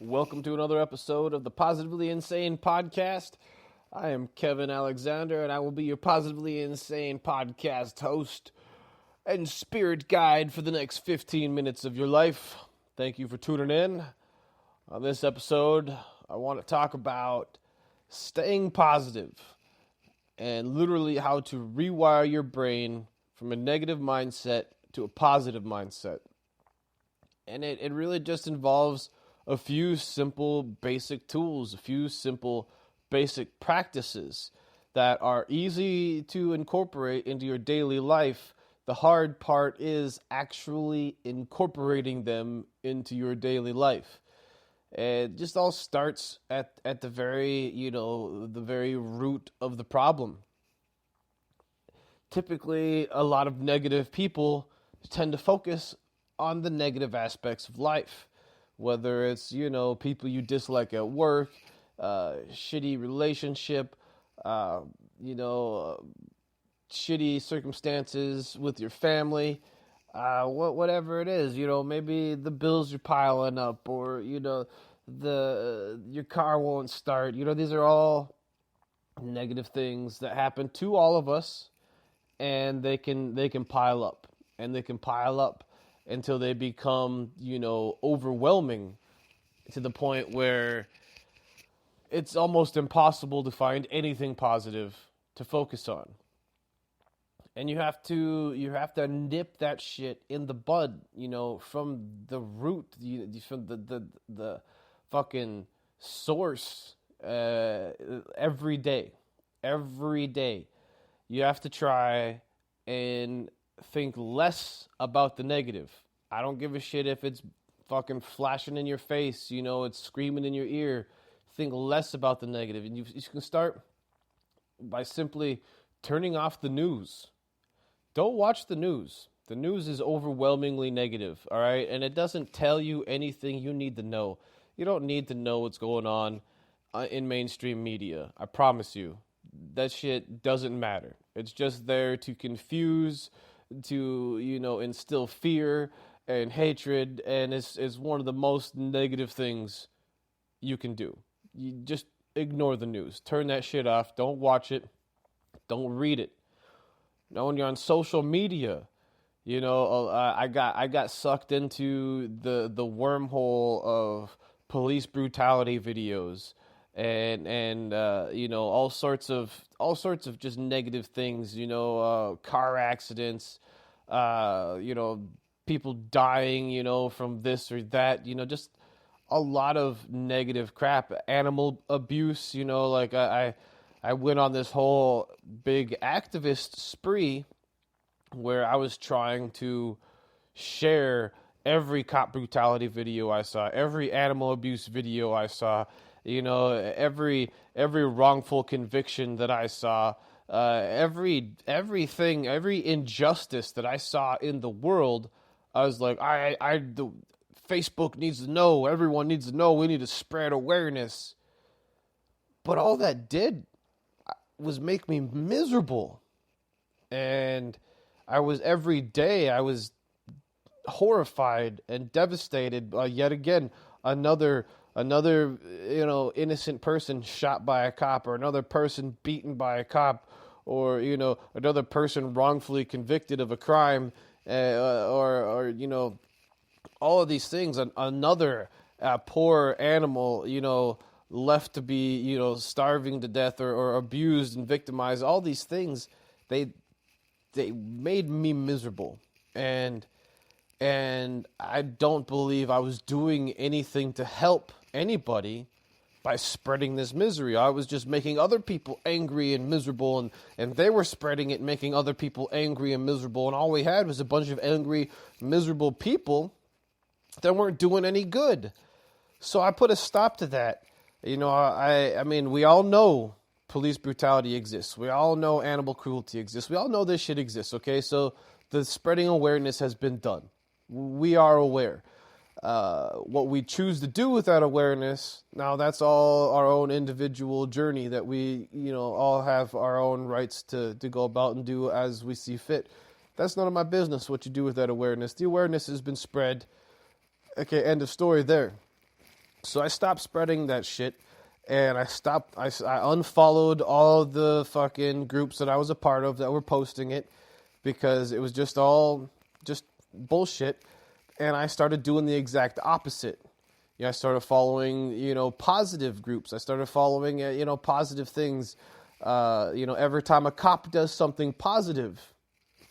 Welcome to another episode of the Positively Insane Podcast. I am Kevin Alexander, and I will be your Positively Insane Podcast host and spirit guide for the next 15 minutes of your life. Thank you for tuning in. On this episode, I want to talk about staying positive and literally how to rewire your brain from a negative mindset to a positive mindset. And it really just involves a few simple basic tools, a few simple basic practices that are easy to incorporate into your daily life. The hard part is actually incorporating them into your daily life. It just all starts at the very, the very root of the problem. Typically, a lot of negative people tend to focus on the negative aspects of life. Whether it's, people you dislike at work, shitty relationship, shitty circumstances with your family, whatever it is, maybe the bills are piling up, or, your car won't start. These are all negative things that happen to all of us, and they can pile up, and they can pile up until they become, overwhelming to the point where it's almost impossible to find anything positive to focus on. And you have to nip that shit in the bud, from the root, from the fucking source. Every day, you have to try and think less about the negative. I don't give a shit if it's fucking flashing in your face, it's screaming in your ear. Think less about the negative. And you can start by simply turning off the news. Don't watch the news. The news is overwhelmingly negative, all right? And it doesn't tell you anything you need to know. You don't need to know what's going on in mainstream media. I promise you. That shit doesn't matter. It's just there to confuse, to, instill fear and hatred, and it's one of the most negative things you can do. You just ignore the news. Turn that shit off. Don't watch it. Don't read it. Now, when you're on social media, I got sucked into the wormhole of police brutality videos and all sorts of just negative things, car accidents, people dying, from this or that, just a lot of negative crap, animal abuse, I went on this whole big activist spree where I was trying to share every cop brutality video I saw, every animal abuse video I saw, every wrongful conviction that I saw, everything, every injustice that I saw in the world. I was like, Facebook needs to know, everyone needs to know, we need to spread awareness. But all that did was make me miserable. And every day I was horrified and devastated by yet again another innocent person shot by a cop, or another person beaten by a cop, or another person wrongfully convicted of a crime, or all of these things. Another poor animal left to be starving to death, or abused and victimized. All these things, they made me miserable, and I don't believe I was doing anything to help anybody by spreading this misery. I was just making other people angry and miserable, and they were spreading it, making other people angry and miserable, and all we had was a bunch of angry, miserable people that weren't doing any good. So I put a stop to that. I mean, we all know police brutality exists. We all know animal cruelty exists. We all know this shit exists, okay? So the spreading awareness has been done. We are aware. What we choose to do with that awareness, now that's all our own individual journey that we, all have our own rights to go about and do as we see fit. That's none of my business what you do with that awareness. The awareness has been spread. Okay, end of story there. So I stopped spreading that shit, and I unfollowed all the fucking groups that I was a part of that were posting it, because it was just all just bullshit. And I started doing the exact opposite. I started following, positive groups. I started following, positive things. Every time a cop does something positive,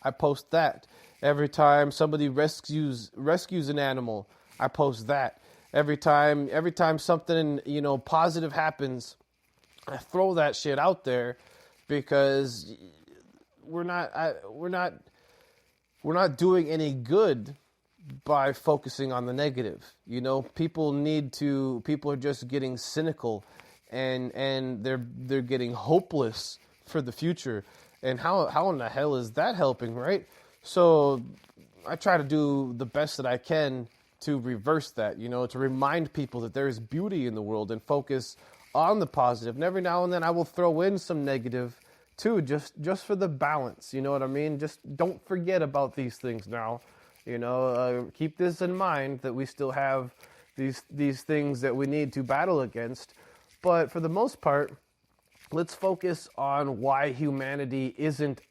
I post that. Every time somebody rescues an animal, I post that. Every time something, positive happens, I throw that shit out there, because we're not doing any good by focusing on the negative. People are just getting cynical, and they're getting hopeless for the future. And how in the hell is that helping, right? So I try to do the best that I can to reverse that, to remind people that there is beauty in the world and focus on the positive. And every now and then I will throw in some negative too, just for the balance. You know what I mean? Just don't forget about these things now. Keep this in mind, that we still have these things that we need to battle against. But for the most part, let's focus on why humanity isn't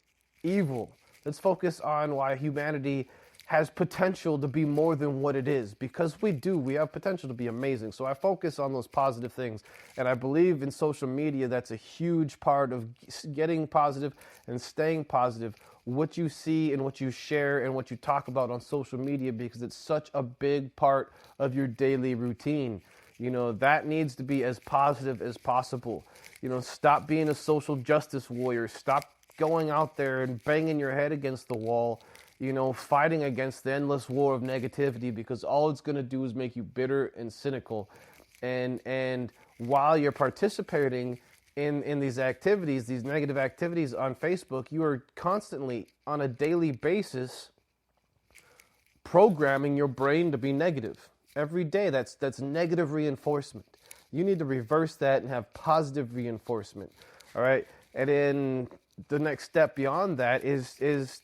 evil. Let's focus on why humanity has potential to be more than what it is, because we have potential to be amazing. So I focus on those positive things, and I believe in social media. That's a huge part of getting positive and staying positive. What you see and what you share and what you talk about on social media, because it's such a big part of your daily routine. That needs to be as positive as possible. Stop being a social justice warrior. Stop going out there and banging your head against the wall, fighting against the endless war of negativity, because all it's going to do is make you bitter and cynical. And while you're participating in these activities, these negative activities on Facebook, you are constantly, on a daily basis, programming your brain to be negative. Every day, that's negative reinforcement. You need to reverse that and have positive reinforcement. All right? And then the next step beyond that is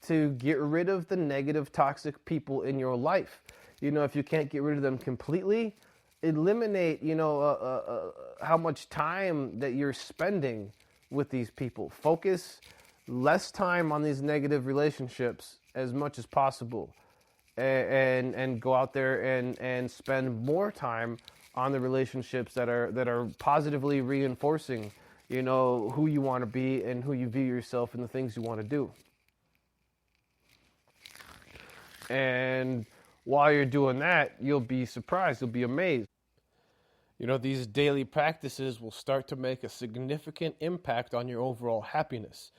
to get rid of the negative, toxic people in your life. If you can't get rid of them completely, eliminate, how much time that you're spending with these people. Focus less time on these negative relationships as much as possible, and go out there and spend more time on the relationships that are positively reinforcing, who you want to be and who you view yourself and the things you want to do. And while you're doing that, you'll be surprised, you'll be amazed. These daily practices will start to make a significant impact on your overall happiness.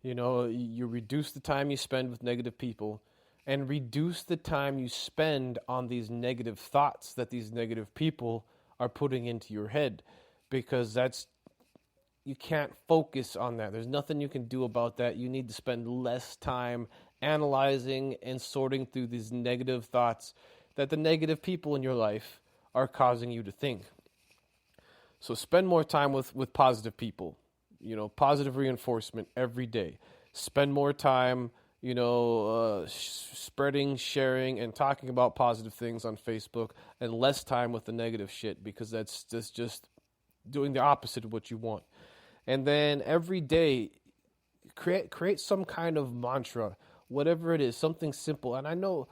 You reduce the time you spend with negative people, and reduce the time you spend on these negative thoughts that these negative people are putting into your head, because you can't focus on that. There's nothing you can do about that. You need to spend less time analyzing and sorting through these negative thoughts that the negative people in your life are causing you to think. So spend more time with positive people, positive reinforcement every day. Spend more time, spreading, sharing, and talking about positive things on Facebook, and less time with the negative shit, because that's just doing the opposite of what you want. And then every day, create some kind of mantra, whatever it is, something simple. And I know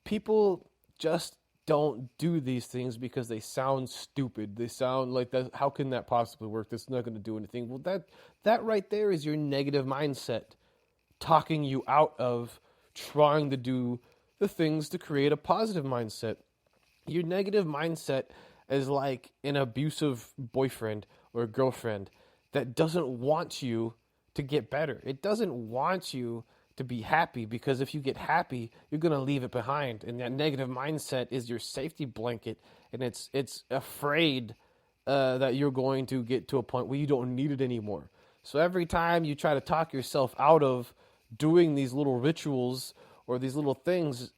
people just don't do these things because they sound stupid. They sound like that. How can that possibly work? That's not going to do anything. Well, that right there is your negative mindset talking you out of trying to do the things to create a positive mindset. Your negative mindset is like an abusive boyfriend or girlfriend that doesn't want you to get better. It doesn't want you to be happy, because if you get happy, you're going to leave it behind. And that negative mindset is your safety blanket, and it's afraid that you're going to get to a point where you don't need it anymore. So every time you try to talk yourself out of doing these little rituals or these little things,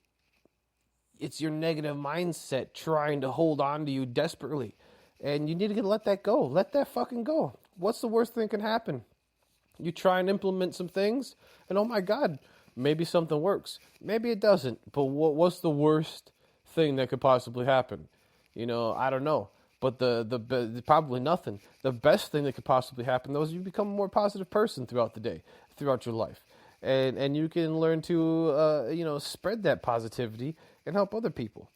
it's your negative mindset trying to hold on to you desperately. And you need to let that go. Let that fucking go. What's the worst thing can happen? You try and implement some things, and oh my God, maybe something works. Maybe it doesn't. But what's the worst thing that could possibly happen? I don't know. But probably nothing. The best thing that could possibly happen, though, is you become a more positive person throughout the day, throughout your life. And you can learn to, spread that positivity and help other people.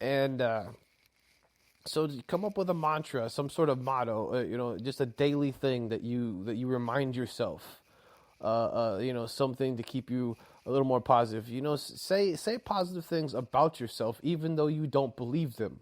And so come up with a mantra, some sort of motto, just a daily thing that you remind yourself, something to keep you a little more positive. Say positive things about yourself, even though you don't believe them.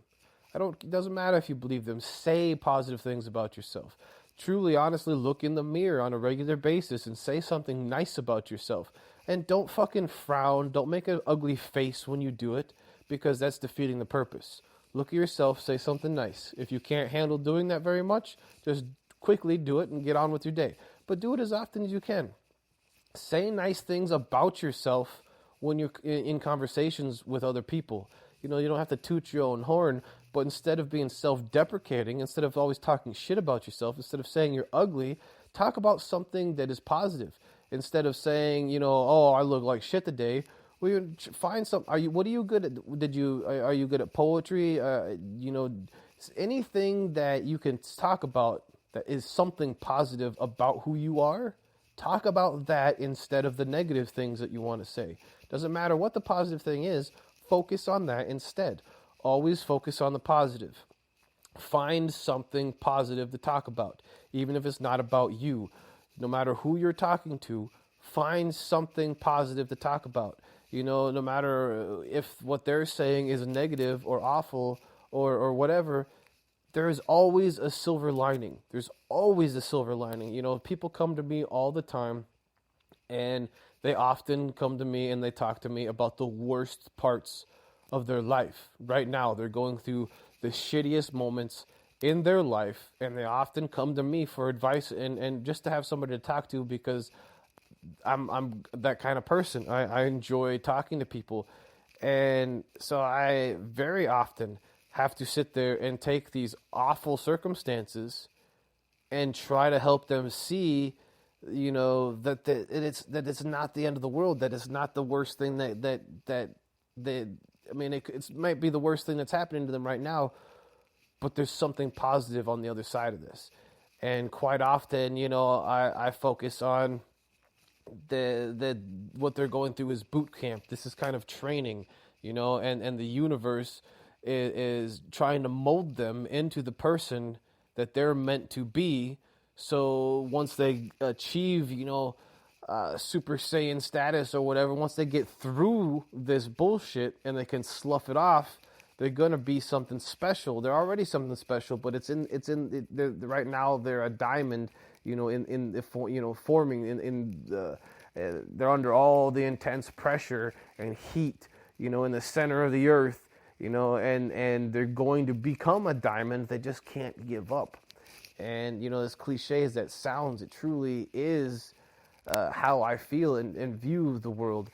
It doesn't matter if you believe them. Say positive things about yourself. Truly, honestly, look in the mirror on a regular basis and say something nice about yourself. And don't fucking frown. Don't make an ugly face when you do it, because that's defeating the purpose. Look at yourself, say something nice. If you can't handle doing that very much, just quickly do it and get on with your day. But do it as often as you can. Say nice things about yourself when you're in conversations with other people. You don't have to toot your own horn, but instead of being self-deprecating, instead of always talking shit about yourself, instead of saying you're ugly, talk about something that is positive. Instead of saying, oh, I look like shit today, well, find some. What are you good at? Are you good at poetry? Anything that you can talk about that is something positive about who you are. Talk about that instead of the negative things that you want to say. Doesn't matter what the positive thing is. Focus on that instead. Always focus on the positive. Find something positive to talk about, even if it's not about you. No matter who you're talking to, find something positive to talk about. No matter if what they're saying is negative or awful or whatever, there is always a silver lining. There's always a silver lining. People come to me all the time, and they often come to me and they talk to me about the worst parts of their life. Right now, they're going through the shittiest moments in their life, and they often come to me for advice and just to have somebody to talk to, because I'm that kind of person. I enjoy talking to people. And so I very often have to sit there and take these awful circumstances and try to help them see, that it's not the end of the world, that it's not the worst thing it might be the worst thing that's happening to them right now, but there's something positive on the other side of this. And quite often, I focus on what they're going through is boot camp. This is kind of training, and the universe is trying to mold them into the person that they're meant to be. So once they achieve, Super Saiyan status or whatever, once they get through this bullshit and they can slough it off, they're gonna be something special. They're already something special, but right now they're a diamond, forming they're under all the intense pressure and heat, in the center of the earth, and they're going to become a diamond. They just can't give up. And, as cliche as that sounds, it truly is how I feel and view the world.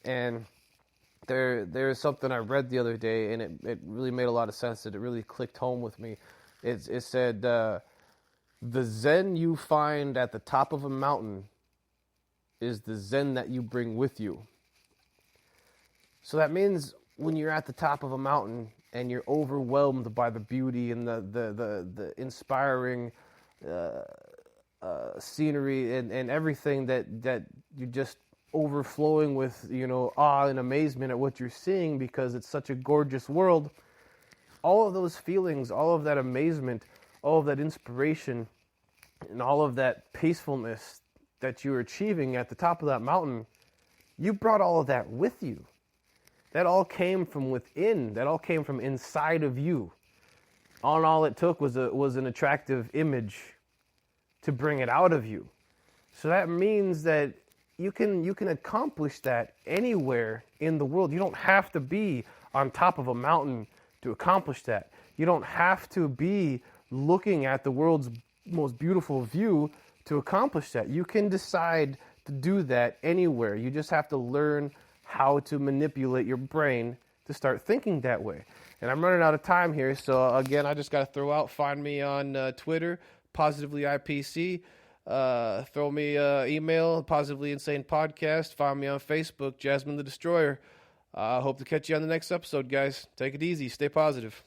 And there's something I read the other day, and it really made a lot of sense. That it really clicked home with me. It said, the Zen you find at the top of a mountain is the Zen that you bring with you. So that means when you're at the top of a mountain and you're overwhelmed by the beauty and the inspiring scenery and everything that you're just overflowing with, awe and amazement at what you're seeing because it's such a gorgeous world, all of those feelings, all of that amazement, all of that inspiration, and all of that peacefulness that you're achieving at the top of that mountain, you brought all of that with you. That all came from within. That all came from inside of you. All it took was an attractive image to bring it out of you. So that means that you can accomplish that anywhere in the world. You don't have to be on top of a mountain to accomplish that. You don't have to be looking at the world's most beautiful view to accomplish that. You can decide to do that anywhere. You just have to learn how to manipulate your brain to start thinking that way. And I'm running out of time here, so again, I just got to throw out, find me on Twitter, PositivelyIPC. Throw me an email, Positively Insane Podcast. Find me on Facebook, Jasmine the Destroyer. Hope to catch you on the next episode, guys. Take it easy. Stay positive.